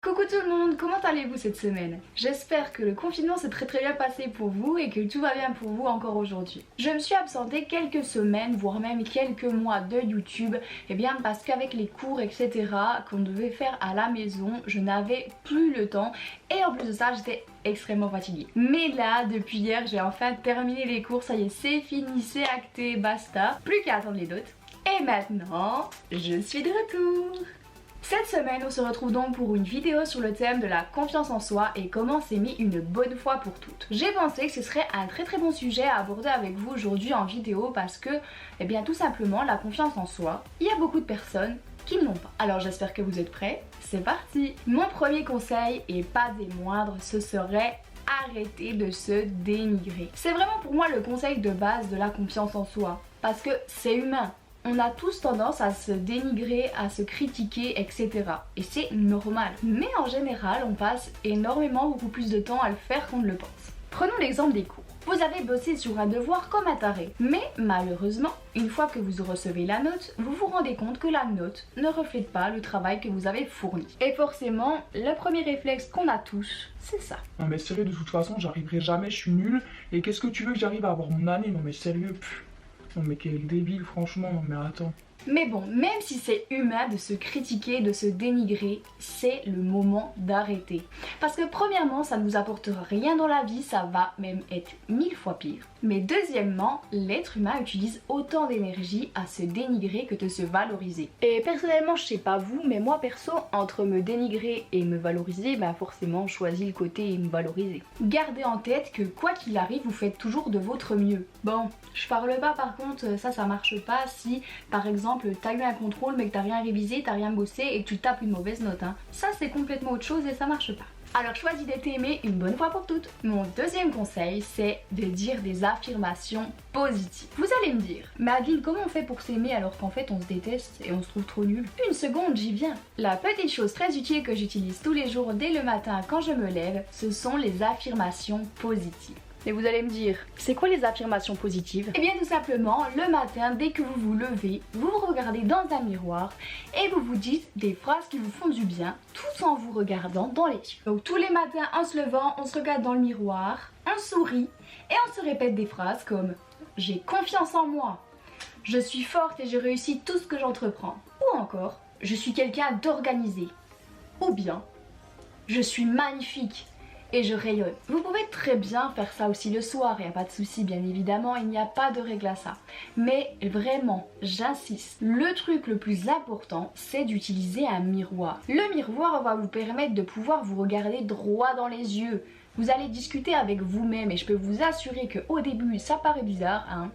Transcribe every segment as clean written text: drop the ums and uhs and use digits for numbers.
Coucou tout le monde, comment allez-vous cette semaine? J'espère que le confinement s'est très bien passé pour vous et que tout va bien pour vous encore aujourd'hui. Je me suis absentée quelques semaines, voire même quelques mois de YouTube, et bien parce qu'avec les cours etc qu'on devait faire à la maison, je n'avais plus le temps et en plus de ça j'étais extrêmement fatiguée. Mais là, depuis hier, j'ai enfin terminé les cours, ça y est, c'est fini, c'est acté, basta. Plus qu'à attendre les notes. Et maintenant, je suis de retour. Cette semaine, on se retrouve donc pour une vidéo sur le thème de la confiance en soi et comment s'aimer une bonne fois pour toutes. J'ai pensé que ce serait un très bon sujet à aborder avec vous aujourd'hui en vidéo parce que, eh bien tout simplement, la confiance en soi, il y a beaucoup de personnes qui ne l'ont pas. Alors j'espère que vous êtes prêts, c'est parti. Mon premier conseil, et pas des moindres, ce serait arrêter de se dénigrer. C'est vraiment pour moi le conseil de base de la confiance en soi parce que c'est humain. On a tous tendance à se dénigrer, à se critiquer, etc. Et c'est normal. Mais en général, on passe beaucoup plus de temps à le faire qu'on ne le pense. Prenons l'exemple des cours. Vous avez bossé sur un devoir comme un taré. Mais malheureusement, une fois que vous recevez la note, vous vous rendez compte que la note ne reflète pas le travail que vous avez fourni. Et forcément, le premier réflexe qu'on a tous, c'est ça. Non mais sérieux, de toute façon, j'arriverai jamais, je suis nulle. Et qu'est-ce que tu veux que j'arrive à avoir mon année? Non mais sérieux, non mais quel débile, franchement, non mais attends. Mais bon, même si c'est humain de se critiquer, de se dénigrer, c'est le moment d'arrêter. Parce que premièrement, ça ne vous apportera rien dans la vie, ça va même être 1000 fois pire. Mais deuxièmement, l'être humain utilise autant d'énergie à se dénigrer que de se valoriser. Et personnellement, je sais pas vous, mais moi perso, entre me dénigrer et me valoriser, bah forcément, je choisis le côté me valoriser. Gardez en tête que quoi qu'il arrive, vous faites toujours de votre mieux. Bon, je parle pas par contre, ça marche pas si par exemple t'as eu un contrôle mais que t'as rien révisé, t'as rien bossé et que tu tapes une mauvaise note. Ça c'est complètement autre chose et ça marche pas. Alors choisis d'être aimé une bonne fois pour toutes. Mon deuxième conseil, c'est de dire des affirmations positives. Vous allez me dire, mais Adeline, comment on fait pour s'aimer alors qu'en fait on se déteste et on se trouve trop nul? Une seconde, j'y viens. La petite chose très utile que j'utilise tous les jours dès le matin quand je me lève, ce sont les affirmations positives. Et vous allez me dire, c'est quoi les affirmations positives? Eh bien tout simplement, le matin, dès que vous vous levez, vous vous regardez dans un miroir et vous vous dites des phrases qui vous font du bien tout en vous regardant dans les yeux. Donc tous les matins en se levant, on se regarde dans le miroir, on sourit et on se répète des phrases comme « J'ai confiance en moi »,« Je suis forte et je réussis tout ce que j'entreprends » ou encore « Je suis quelqu'un d'organisé » ou bien « Je suis magnifique » et je rayonne. Vous pouvez très bien faire ça aussi le soir, il n'y a pas de souci bien évidemment, il n'y a pas de règle à ça. Mais vraiment, j'insiste, le truc le plus important, c'est d'utiliser un miroir. Le miroir va vous permettre de pouvoir vous regarder droit dans les yeux. Vous allez discuter avec vous-même et je peux vous assurer qu'au début, ça paraît bizarre, hein.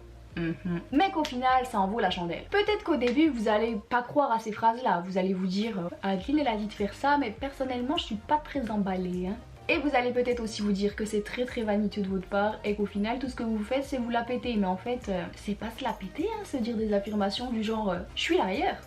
Mais qu'au final ça en vaut la chandelle. Peut-être qu'au début vous allez pas croire à ces phrases là, vous allez vous dire Adeline elle a dit de faire ça mais personnellement je suis pas très emballée hein. Et vous allez peut-être aussi vous dire que c'est très vaniteux de votre part et qu'au final tout ce que vous faites c'est vous la péter. Mais en fait c'est pas se la péter hein, se dire des affirmations du genre je suis la meilleure.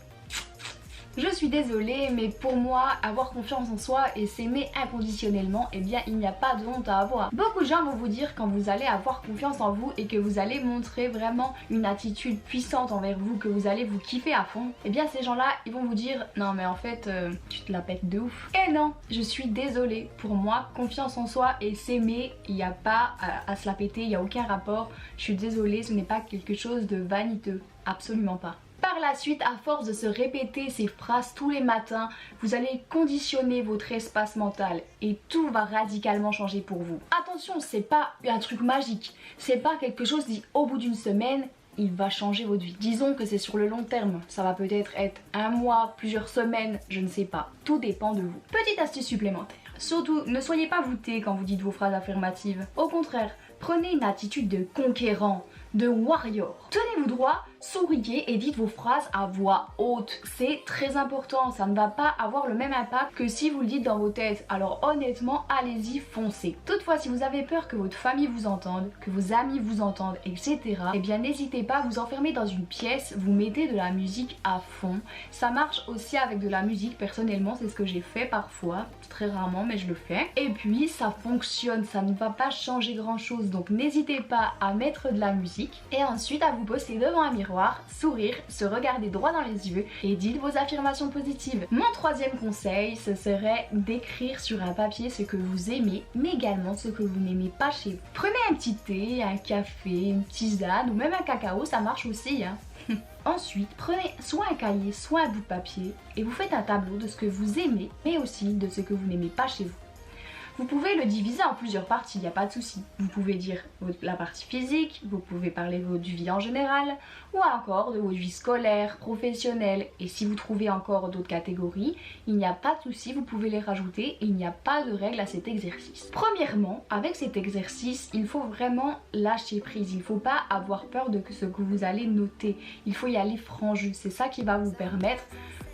Je suis désolée mais pour moi avoir confiance en soi et s'aimer inconditionnellement, eh bien il n'y a pas de honte à avoir. Beaucoup de gens vont vous dire quand vous allez avoir confiance en vous et que vous allez montrer vraiment une attitude puissante envers vous, que vous allez vous kiffer à fond, eh bien ces gens là ils vont vous dire non mais en fait tu te la pètes de ouf. Et non, je suis désolée, pour moi confiance en soi et s'aimer, il n'y a pas à se la péter, il n'y a aucun rapport. Je suis désolée, ce n'est pas quelque chose de vaniteux, absolument pas. Par la suite, à force de se répéter ces phrases tous les matins, vous allez conditionner votre espace mental et tout va radicalement changer pour vous. Attention, c'est pas un truc magique, c'est pas quelque chose dit au bout d'une semaine, il va changer votre vie. Disons que c'est sur le long terme, ça va peut-être être un mois, plusieurs semaines, je ne sais pas, tout dépend de vous. Petite astuce supplémentaire, surtout ne soyez pas voûté quand vous dites vos phrases affirmatives, au contraire, prenez une attitude de conquérant, de warrior. Tenez-vous droit, souriez et dites vos phrases à voix haute. C'est très important, ça ne va pas avoir le même impact que si vous le dites dans vos têtes. Alors honnêtement, allez-y, foncez. Toutefois, si vous avez peur que votre famille vous entende, que vos amis vous entendent, etc., eh bien n'hésitez pas à vous enfermer dans une pièce, vous mettez de la musique à fond. Ça marche aussi avec de la musique, personnellement, c'est ce que j'ai fait parfois, très rarement, mais je le fais. Et puis, ça fonctionne, ça ne va pas changer grand-chose, donc n'hésitez pas à mettre de la musique et ensuite à vous poster devant un miroir miroir, sourire, se regarder droit dans les yeux et dites vos affirmations positives. Mon troisième conseil, ce serait d'écrire sur un papier ce que vous aimez, mais également ce que vous n'aimez pas chez vous. Prenez un petit thé, un café, une tisane ou même un cacao, ça marche aussi, hein. Ensuite, prenez soit un cahier, soit un bout de papier et vous faites un tableau de ce que vous aimez, mais aussi de ce que vous n'aimez pas chez vous. Vous pouvez le diviser en plusieurs parties, il n'y a pas de souci. Vous pouvez dire la partie physique, vous pouvez parler de votre vie en général, ou encore de votre vie scolaire, professionnelle. Et si vous trouvez encore d'autres catégories, il n'y a pas de souci, vous pouvez les rajouter et il n'y a pas de règle à cet exercice. Premièrement, avec cet exercice, il faut vraiment lâcher prise. Il ne faut pas avoir peur de ce que vous allez noter. Il faut y aller franc jus. C'est ça qui va vous permettre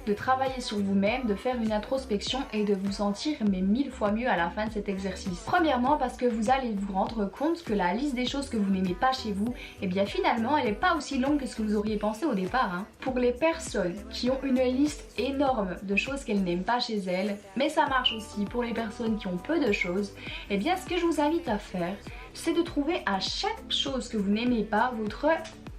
de travailler sur vous-même, de faire une introspection et de vous sentir mais 1000 fois mieux à la fin de cet exercice. Premièrement parce que vous allez vous rendre compte que la liste des choses que vous n'aimez pas chez vous, et bien finalement elle n'est pas aussi longue que ce que vous auriez pensé au départ, hein. Pour les personnes qui ont une liste énorme de choses qu'elles n'aiment pas chez elles, mais ça marche aussi pour les personnes qui ont peu de choses, et bien ce que je vous invite à faire, c'est de trouver à chaque chose que vous n'aimez pas votre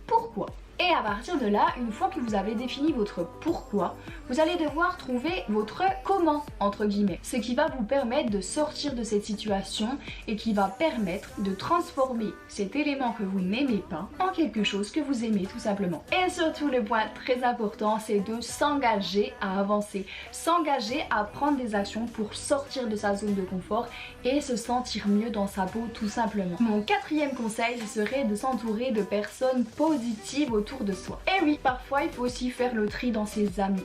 pourquoi. Et à partir de là, une fois que vous avez défini votre pourquoi, vous allez devoir trouver votre comment, entre guillemets. Ce qui va vous permettre de sortir de cette situation et qui va permettre de transformer cet élément que vous n'aimez pas en quelque chose que vous aimez tout simplement. Et surtout, le point très important, c'est de s'engager à avancer. S'engager à prendre des actions pour sortir de sa zone de confort et se sentir mieux dans sa peau tout simplement. Mon quatrième conseil, ce serait de s'entourer de personnes positives autour de soi. Et oui, parfois il faut aussi faire le tri dans ses amis.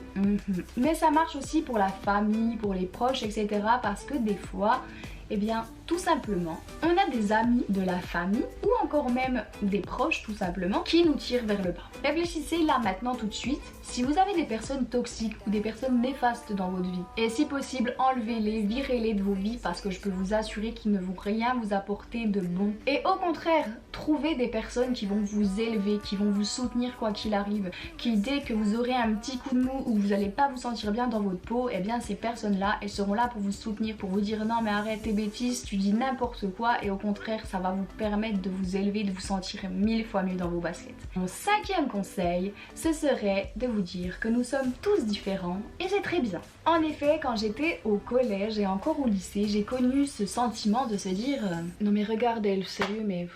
Mais ça marche aussi pour la famille, pour les proches, etc. Parce que des fois, eh bien, tout simplement, on a des amis de la famille ou encore même des proches tout simplement qui nous tirent vers le bas. Réfléchissez là maintenant tout de suite si vous avez des personnes toxiques ou des personnes néfastes dans votre vie. Et si possible, enlevez-les, virez-les de vos vies parce que je peux vous assurer qu'ils ne vont rien vous apporter de bon. Et au contraire, trouvez des personnes qui vont vous élever, qui vont vous soutenir quoi qu'il arrive, qui dès que vous aurez un petit coup de mou ou vous n'allez pas vous sentir bien dans votre peau, eh bien ces personnes-là, elles seront là pour vous soutenir, pour vous dire non mais arrête tes bêtises, tu dis n'importe quoi, et au contraire ça va vous permettre de vous élever, de vous sentir 1000 fois mieux dans vos baskets. Mon cinquième conseil, ce serait de vous dire que nous sommes tous différents et c'est très bien. En effet, quand j'étais au collège et encore au lycée, j'ai connu ce sentiment de se dire non mais regarde elle, sérieux mais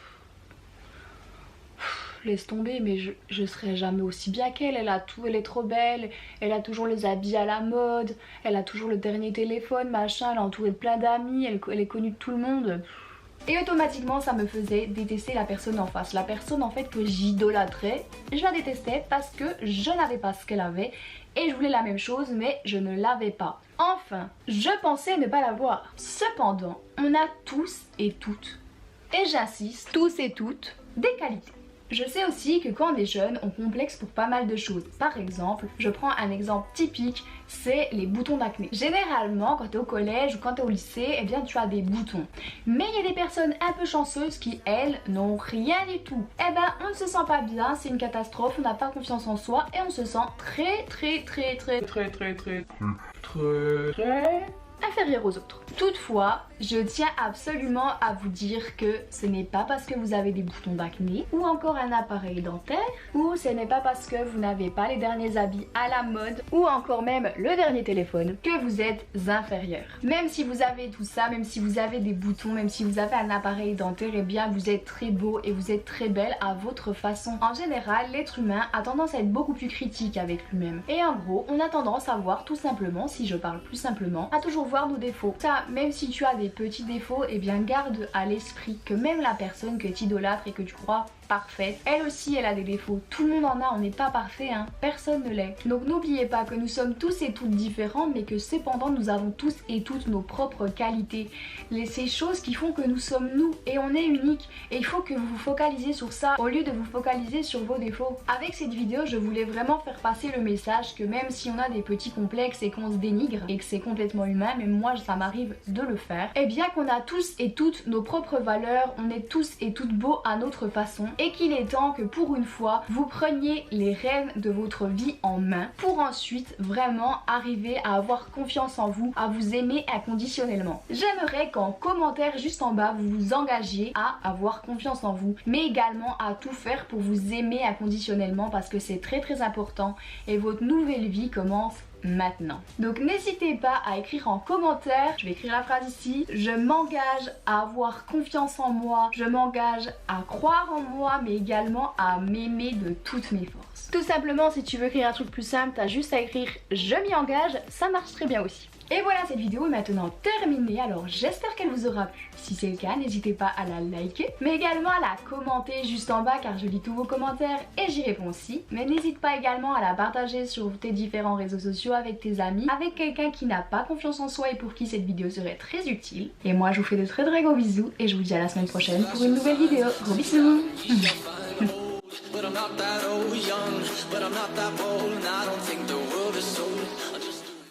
laisse tomber, mais je serai jamais aussi bien qu'elle, elle a tout, elle est trop belle, elle a toujours les habits à la mode, elle a toujours le dernier téléphone, machin, elle est entourée de plein d'amis, elle est connue de tout le monde. Et automatiquement ça me faisait détester la personne en face, la personne en fait que j'idolâtrais, je la détestais parce que je n'avais pas ce qu'elle avait et je voulais la même chose mais je ne l'avais pas. Enfin, je pensais ne pas l'avoir. Cependant, on a tous et toutes, et j'insiste, tous et toutes, des qualités. Je sais aussi que quand on est jeune, on complexe pour pas mal de choses. Par exemple, je prends un exemple typique, c'est les boutons d'acné. Généralement, quand tu es au collège ou quand tu es au lycée, eh bien tu as des boutons. Mais il y a des personnes un peu chanceuses qui, elles, n'ont rien du tout. Eh ben, on ne se sent pas bien, c'est une catastrophe, on n'a pas confiance en soi et on se sent très inférieur aux autres. Toutefois, je tiens absolument à vous dire que ce n'est pas parce que vous avez des boutons d'acné ou encore un appareil dentaire, ou ce n'est pas parce que vous n'avez pas les derniers habits à la mode ou encore même le dernier téléphone que vous êtes inférieur. Même si vous avez tout ça, même si vous avez des boutons, même si vous avez un appareil dentaire, eh bien vous êtes très beau et vous êtes très belle à votre façon. En général, l'être humain a tendance à être beaucoup plus critique avec lui-même. Et en gros, on a tendance à voir tout simplement, si je parle plus simplement, à toujours voir nos défauts. Ça, même si tu as des petits défauts, eh bien garde à l'esprit que même la personne que tu idolâtres et que tu crois parfaite, elle aussi elle a des défauts. Tout le monde en a, on n'est pas parfait, hein. Personne ne l'est. Donc n'oubliez pas que nous sommes tous et toutes différents, mais que cependant nous avons tous et toutes nos propres qualités. Ces choses qui font que nous sommes nous et on est unique. Et il faut que vous vous focalisez sur ça au lieu de vous focaliser sur vos défauts. Avec cette vidéo, je voulais vraiment faire passer le message que même si on a des petits complexes et qu'on se dénigre et que c'est complètement humain, même moi ça m'arrive de le faire, et bien qu'on a tous et toutes nos propres valeurs, on est tous et toutes beaux à notre façon. et qu'il est temps que pour une fois vous preniez les rênes de votre vie en main pour ensuite vraiment arriver à avoir confiance en vous, à vous aimer inconditionnellement. J'aimerais qu'en commentaire juste en bas vous vous engagiez à avoir confiance en vous, mais également à tout faire pour vous aimer inconditionnellement parce que c'est très important et votre nouvelle vie commence maintenant. Donc n'hésitez pas à écrire en commentaire, je vais écrire la phrase ici, je m'engage à avoir confiance en moi, je m'engage à croire en moi, mais également à m'aimer de toutes mes forces. Tout simplement, si tu veux écrire un truc plus simple, t'as juste à écrire je m'y engage, ça marche très bien aussi. Et voilà, cette vidéo est maintenant terminée, alors j'espère qu'elle vous aura plu. Si c'est le cas, n'hésitez pas à la liker, mais également à la commenter juste en bas car je lis tous vos commentaires et j'y réponds aussi. Mais n'hésite pas également à la partager sur tes différents réseaux sociaux avec tes amis, avec quelqu'un qui n'a pas confiance en soi et pour qui cette vidéo serait très utile. Et moi, je vous fais de très gros bisous et je vous dis à la semaine prochaine pour une nouvelle vidéo. Gros bisous.